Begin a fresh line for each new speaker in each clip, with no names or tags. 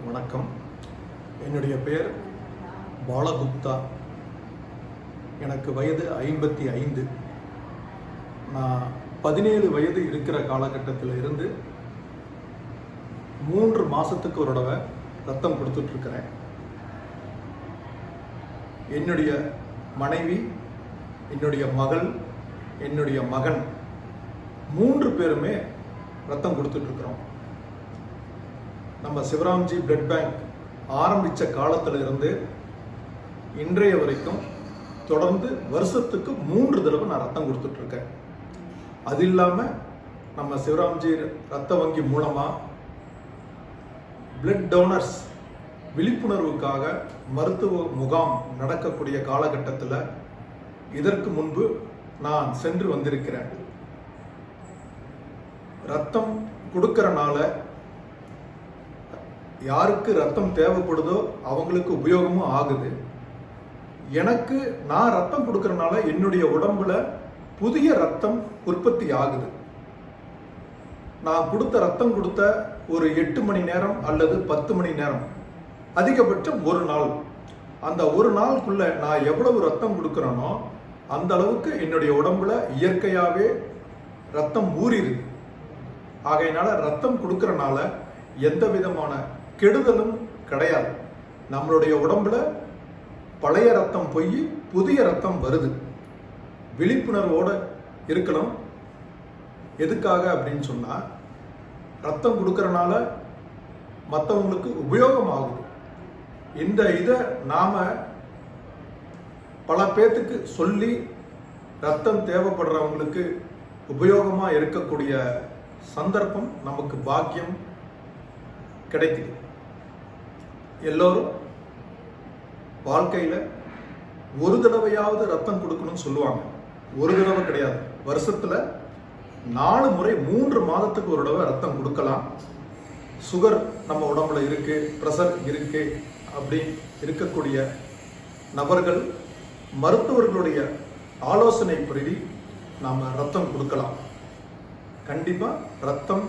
வணக்கம். என்னுடைய பெயர் பாலகுப்தா. எனக்கு வயது 55. நான் 17 வயது இருக்கிற காலகட்டத்தில் இருந்து 3 மாதத்துக்கு ஒரு தடவை ரத்தம் கொடுத்துட்ருக்கிறேன். என்னுடைய மனைவி, என்னுடைய மகள், என்னுடைய மகன் 3 பேருமே ரத்தம் கொடுத்துட்ருக்குறோம். நம்ம சிவராம்ஜி பிளட் பேங்க் ஆரம்பித்த காலத்தில் இருந்து இன்றைய வரைக்கும் தொடர்ந்து வருஷத்துக்கு 3 தடவை நான் ரத்தம் கொடுத்துட்ருக்கேன். அது இல்லாமல் நம்ம சிவராம்ஜி ரத்த வங்கி மூலமாக பிளட் டோனர்ஸ் விழிப்புணர்வுக்காக மருத்துவ முகாம் நடக்கக்கூடிய காலகட்டத்தில் இதற்கு முன்பு நான் சென்று வந்திருக்கிறேன். ரத்தம் கொடுக்கறனால யாருக்கு ரத்தம் தேவைப்படுதோ அவங்களுக்கு உபயோகமும் ஆகுது. எனக்கு நான் ரத்தம் கொடுக்கறனால என்னுடைய உடம்புல புதிய ரத்தம் உற்பத்தி ஆகுது. நான் ரத்தம் கொடுத்த ஒரு 8 மணி நேரம் அல்லது 10 மணி நேரம், அதிகபட்சம் ஒரு நாள், அந்த ஒரு நாளுக்குள்ள நான் எவ்வளவு ரத்தம் கொடுக்கறேனோ அந்த அளவுக்கு என்னுடைய உடம்புல இயற்கையாகவே ரத்தம் ஊறிடுது. ஆகையினால ரத்தம் கொடுக்கறனால எந்த விதமான கெடுதலும் கிடையாது. நம்மளுடைய உடம்புல பழைய ரத்தம் போய் புதிய ரத்தம் வருது. விழிப்புணர்வோடு இருக்கணும். எதுக்காக அப்படின்னு சொன்னால், ரத்தம் கொடுக்கறனால மற்றவங்களுக்கு உபயோகம் ஆகுது. இந்த இதை நாம் பல பேர்த்துக்கு சொல்லி ரத்தம் தேவைப்படுறவங்களுக்கு உபயோகமாக இருக்கக்கூடிய சந்தர்ப்பம் நமக்கு பாக்கியம் கிடைக்குது. எல்லோரும் வாழ்க்கையில் ஒரு தடவையாவது ரத்தம் கொடுக்கணும்னு சொல்லுவாங்க. ஒரு தடவை கிடையாது, வருஷத்தில் 4 முறை 3 மாதத்துக்கு ஒரு தடவை ரத்தம் கொடுக்கலாம். சுகர் நம்ம உடம்புல இருக்கு, ப்ரெஷர் இருக்கு அப்படி இருக்கக்கூடிய நபர்கள் மருத்துவர்களுடைய ஆலோசனை படி நாம் ரத்தம் கொடுக்கலாம். கண்டிப்பாக ரத்தம்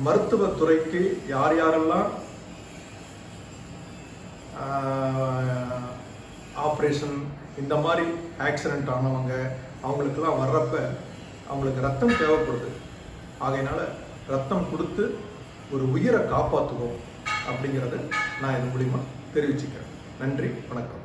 மருத்துவத்துறைக்கு யார் யாரெல்லாம் ஆப்ரேஷன் இந்த மாதிரி ஆக்சிடென்ட் ஆனவங்க அவங்களுக்கெல்லாம் வர்றப்ப அவங்களுக்கு ரத்தம் தேவைப்படுது. ஆகையினால ரத்தம் கொடுத்து ஒரு உயிரை காப்பாற்றுவோம் அப்படிங்கிறத நான் இது மூலிமா தெரிவிச்சுக்கிறேன். நன்றி, வணக்கம்.